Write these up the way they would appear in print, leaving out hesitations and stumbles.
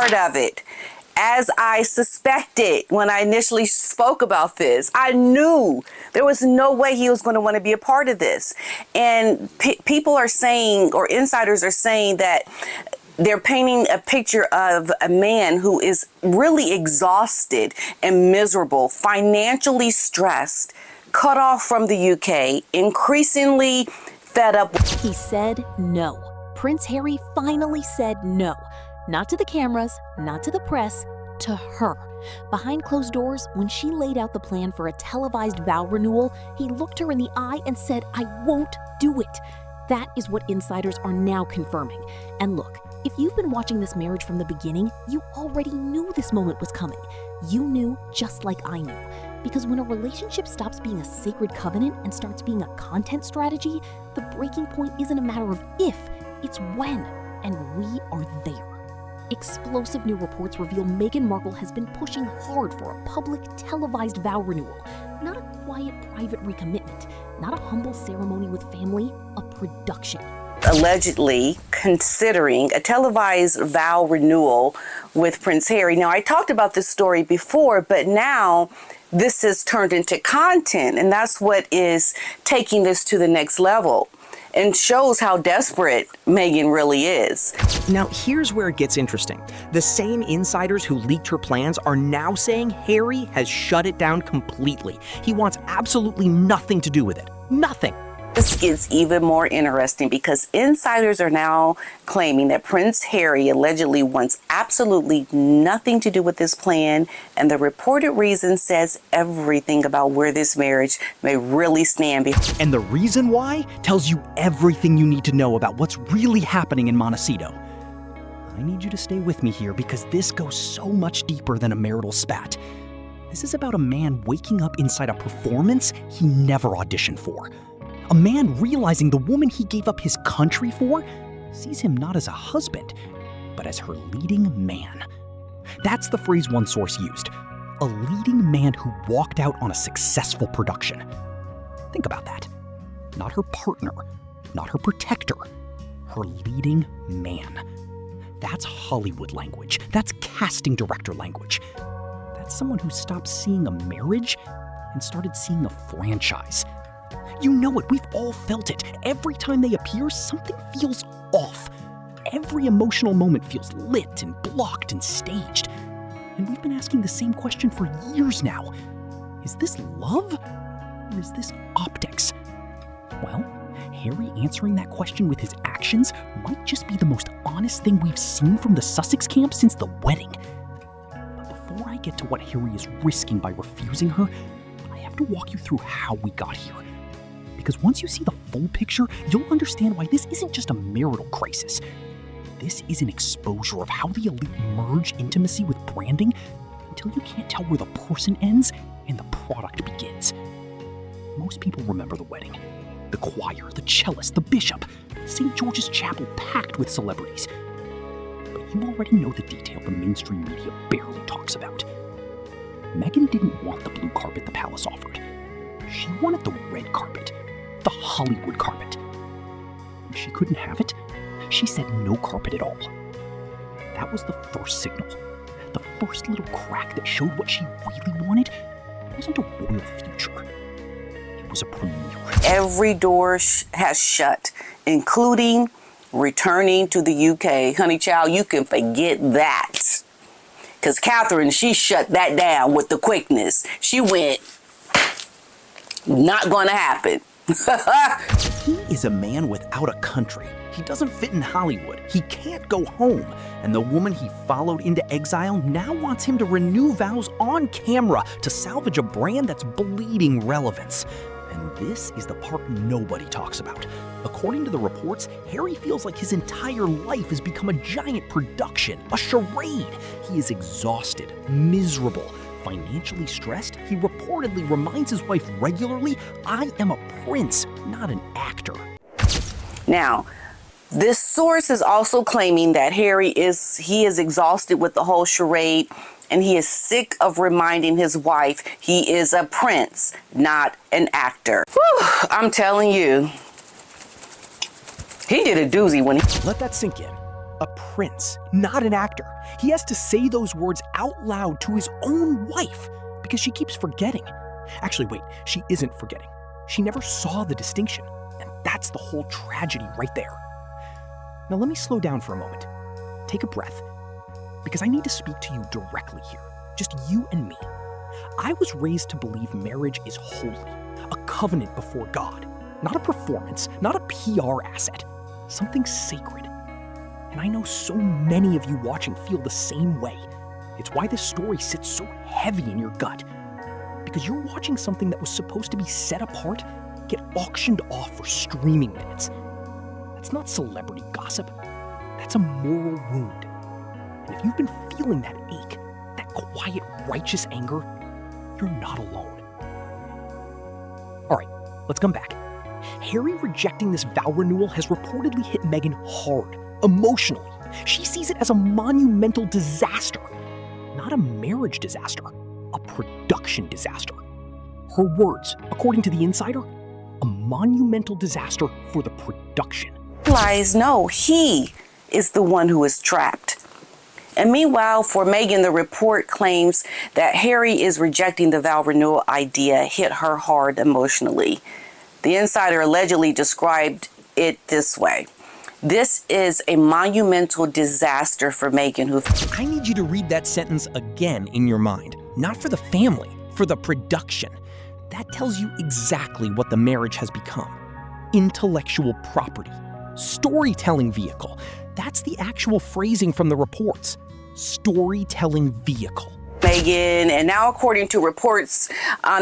part of it. As I suspected when I initially spoke about this, I knew there was no way he was going to want to be a part of this. And people are saying, or insiders are saying, that they're painting a picture of a man who is really exhausted and miserable, financially stressed, cut off from the UK, increasingly fed up. He said no. Prince Harry finally said no. Not to the cameras, not to the press, to her. Behind closed doors, when she laid out the plan for a televised vow renewal, he looked her in the eye and said, "I won't do it." That is what insiders are now confirming. And look, if you've been watching this marriage from the beginning, you already knew this moment was coming. You knew just like I knew. Because when a relationship stops being a sacred covenant and starts being a content strategy, the breaking point isn't a matter of if, it's when. And we are there. Explosive new reports reveal Meghan Markle has been pushing hard for a public televised vow renewal. Not a quiet private recommitment, not a humble ceremony with family, a production. Allegedly considering a televised vow renewal with Prince Harry. Now, I talked about this story before, but now this has turned into content, and that's what is taking this to the next level and shows how desperate Meghan really is. Now, here's where it gets interesting. The same insiders who leaked her plans are now saying Harry has shut it down completely. He wants absolutely nothing to do with it. Nothing. This gets even more interesting because insiders are now claiming that Prince Harry allegedly wants absolutely nothing to do with this plan, and the reported reason says everything about where this marriage may really stand. And the reason why tells you everything you need to know about what's really happening in Montecito. I need you to stay with me here because this goes so much deeper than a marital spat. This is about a man waking up inside a performance he never auditioned for. A man realizing the woman he gave up his country for sees him not as a husband, but as her leading man. That's the phrase one source used. A leading man who walked out on a successful production. Think about that. Not her partner, not her protector, her leading man. That's Hollywood language. That's casting director language. That's someone who stopped seeing a marriage and started seeing a franchise. You know it, we've all felt it. Every time they appear, something feels off. Every emotional moment feels lit and blocked and staged. And we've been asking the same question for years now. Is this love or is this optics? Well, Harry answering that question with his actions might just be the most honest thing we've seen from the Sussex camp since the wedding. But before I get to what Harry is risking by refusing her, I have to walk you through how we got here. Because once you see the full picture, you'll understand why this isn't just a marital crisis. This is an exposure of how the elite merge intimacy with branding until you can't tell where the person ends and the product begins. Most people remember the wedding. The choir, the cellist, the bishop, St. George's Chapel packed with celebrities. But you already know the detail the mainstream media barely talks about. Meghan didn't want the blue carpet the palace offered. She wanted the red carpet. The Hollywood carpet. When she couldn't have it, she said no carpet at all. That was the first signal. The first little crack that showed what she really wanted wasn't a royal future. It was a premiere. Every door has shut, including returning to the UK. Honey child, you can forget that. Because Catherine, she shut that down with the quickness. She went, not gonna happen. He is a man without a country. He doesn't fit in Hollywood. He can't go home. And the woman he followed into exile now wants him to renew vows on camera to salvage a brand that's bleeding relevance. And this is the part nobody talks about. According to the reports, Harry feels like his entire life has become a giant production, a charade. He is exhausted, miserable, financially stressed. He reportedly reminds his wife regularly, "I am a prince, not an actor." Now, this source is also claiming that Harry is exhausted with the whole charade, and he is sick of reminding his wife he is a prince, not an actor. Whew, I'm telling you, he did a doozy when he... Let that sink in. a prince, not an actor. He has to say those words out loud to his own wife because she keeps forgetting. Actually, wait, she isn't forgetting. She never saw the distinction, and that's the whole tragedy right there. Now let me slow down for a moment. Take a breath, because I need to speak to you directly here, just you and me. I was raised to believe marriage is holy, a covenant before God, not a performance, not a PR asset, something sacred. And I know so many of you watching feel the same way. It's why this story sits so heavy in your gut, because you're watching something that was supposed to be set apart get auctioned off for streaming minutes. That's not celebrity gossip. That's a moral wound. And if you've been feeling that ache, that quiet, righteous anger, you're not alone. All right, let's come back. Harry rejecting this vow renewal has reportedly hit Meghan hard, emotionally. She sees it as a monumental disaster. Not a marriage disaster, a production disaster. Her words, according to The Insider, a monumental disaster for the production. Lies, no, he is the one who is trapped. And meanwhile, for Meghan, the report claims that Harry is rejecting the vow renewal idea hit her hard emotionally. The Insider allegedly described it this way. This is a monumental disaster for Meghan, who... I need you to read that sentence again in your mind. Not for the family, for the production. That tells you exactly what the marriage has become. Intellectual property. Storytelling vehicle. That's the actual phrasing from the reports. Storytelling vehicle. Meghan, and now according to reports,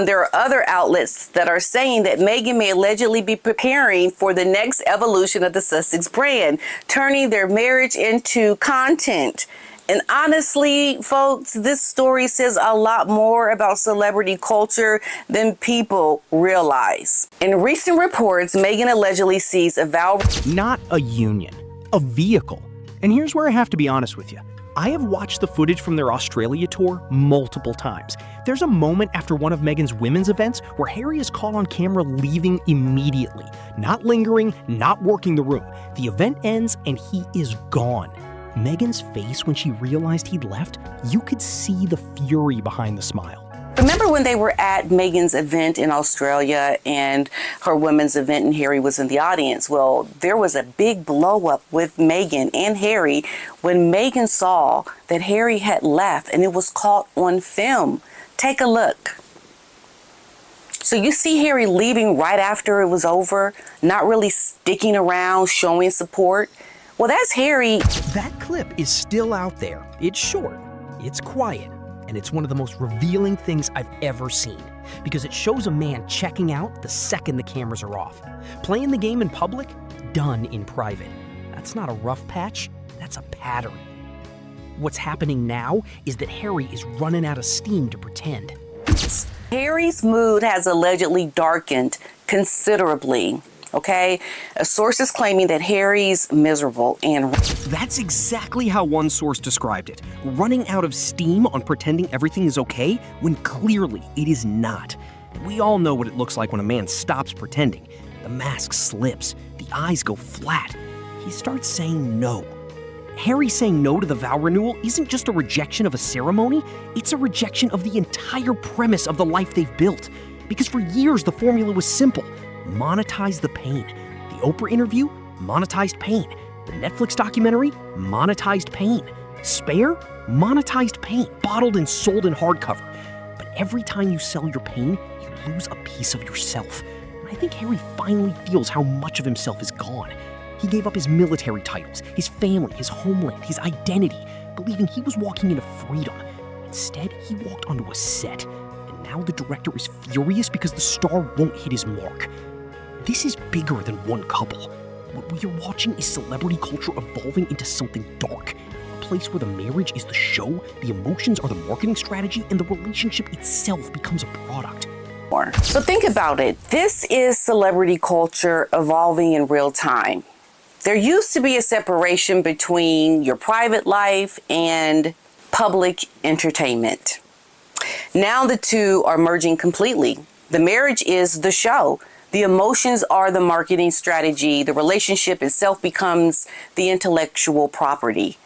there are other outlets that are saying that Meghan may allegedly be preparing for the next evolution of the Sussex brand, turning their marriage into content. And honestly, folks, this story says a lot more about celebrity culture than people realize. In recent reports, Meghan allegedly sees a vow... Not a union, a vehicle. And here's where I have to be honest with you. I have watched the footage from their Australia tour multiple times. There's a moment after one of Meghan's women's events where Harry is caught on camera leaving immediately. Not lingering, not working the room. The event ends and he is gone. Meghan's face when she realized he'd left, you could see the fury behind the smile. Remember when they were at Meghan's event in Australia and her women's event and Harry was in the audience? Well, there was a big blow up with Meghan and Harry when Meghan saw that Harry had left and it was caught on film. Take a look. So you see Harry leaving right after it was over, not really sticking around, showing support. Well, that's Harry. That clip is still out there. It's short, it's quiet, and it's one of the most revealing things I've ever seen because it shows a man checking out the second the cameras are off. Playing the game in public, done in private. That's not a rough patch, that's a pattern. What's happening now is that Harry is running out of steam to pretend. Harry's mood has allegedly darkened considerably. Okay, a source is claiming that Harry's miserable and... That's exactly how one source described it. Running out of steam on pretending everything is okay when clearly it is not. We all know what it looks like when a man stops pretending. The mask slips, the eyes go flat. He starts saying no. Harry saying no to the vow renewal isn't just a rejection of a ceremony, it's a rejection of the entire premise of the life they've built. Because for years the formula was simple. Monetize the pain. The Oprah interview, monetized pain. The Netflix documentary, monetized pain. Spare, monetized pain, bottled and sold in hardcover. But every time you sell your pain, you lose a piece of yourself. And I think Harry finally feels how much of himself is gone. He gave up his military titles, his family, his homeland, his identity, believing he was walking into freedom. Instead, he walked onto a set. And now the director is furious because the star won't hit his mark. This is bigger than one couple. What we are watching is celebrity culture evolving into something dark. A place where the marriage is the show, the emotions are the marketing strategy, and the relationship itself becomes a product. So think about it. This is celebrity culture evolving in real time. There used to be a separation between your private life and public entertainment. Now the two are merging completely. The marriage is the show. The emotions are the marketing strategy. The relationship itself becomes the intellectual property.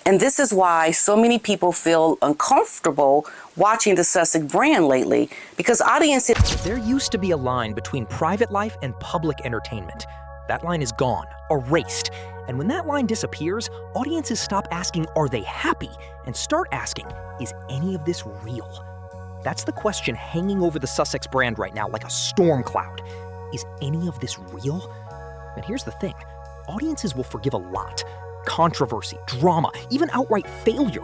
And this is why so many people feel uncomfortable watching the Sussex brand lately, because audiences... There used to be a line between private life and public entertainment. That line is gone, erased. And when that line disappears, audiences stop asking, are they happy? And start asking, is any of this real? That's the question hanging over the Sussex brand right now like a storm cloud. Is any of this real? And here's the thing, audiences will forgive a lot. Controversy, drama, even outright failure.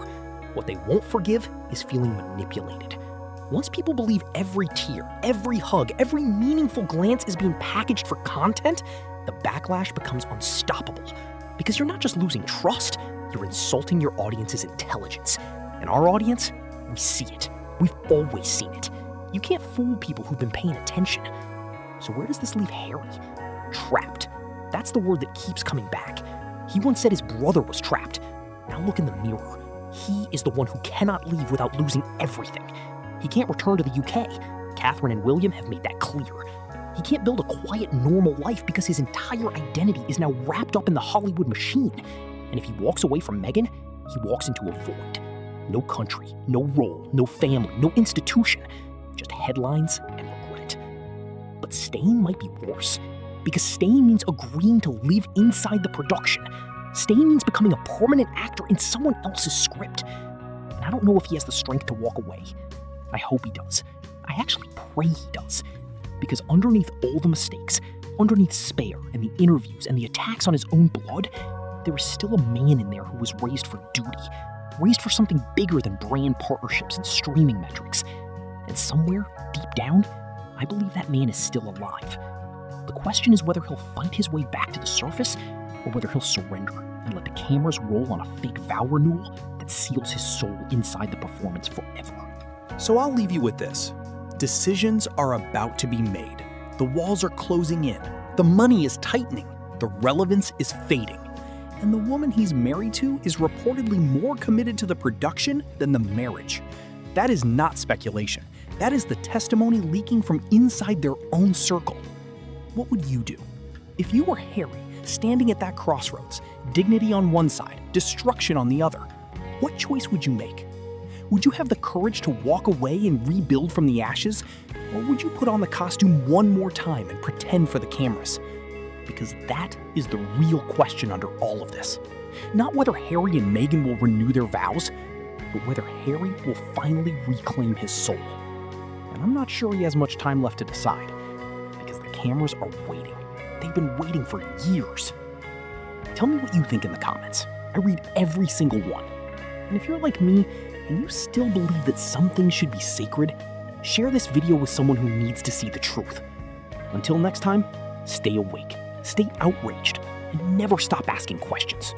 What they won't forgive is feeling manipulated. Once people believe every tear, every hug, every meaningful glance is being packaged for content, the backlash becomes unstoppable. Because you're not just losing trust, you're insulting your audience's intelligence. And our audience, we see it. We've always seen it. You can't fool people who've been paying attention. So where does this leave Harry? Trapped. That's the word that keeps coming back. He once said his brother was trapped. Now look in the mirror. He is the one who cannot leave without losing everything. He can't return to the UK. Catherine and William have made that clear. He can't build a quiet, normal life because his entire identity is now wrapped up in the Hollywood machine. And if he walks away from Meghan, he walks into a void. No country, no role, no family, no institution. Just headlines and regret. But staying might be worse. Because staying means agreeing to live inside the production. Staying means becoming a permanent actor in someone else's script. And I don't know if he has the strength to walk away. I hope he does. I actually pray he does. Because underneath all the mistakes, underneath Spare and the interviews and the attacks on his own blood, there is still a man in there who was raised for duty, raised for something bigger than brand partnerships and streaming metrics. And somewhere, deep down, I believe that man is still alive. The question is whether he'll fight his way back to the surface or whether he'll surrender and let the cameras roll on a fake vow renewal that seals his soul inside the performance forever. So I'll leave you with this. Decisions are about to be made. The walls are closing in. The money is tightening. The relevance is fading. And the woman he's married to is reportedly more committed to the production than the marriage. That is not speculation. That is the testimony leaking from inside their own circle. What would you do? If you were Harry, standing at that crossroads, dignity on one side, destruction on the other, what choice would you make? Would you have the courage to walk away and rebuild from the ashes? Or would you put on the costume one more time and pretend for the cameras? Because that is the real question under all of this. Not whether Harry and Meghan will renew their vows, but whether Harry will finally reclaim his soul. And I'm not sure he has much time left to decide. Cameras are waiting. They've been waiting for years. Tell me what you think in the comments. I read every single one. And if you're like me and you still believe that some things should be sacred, share this video with someone who needs to see the truth. Until next time, stay awake, stay outraged, and never stop asking questions.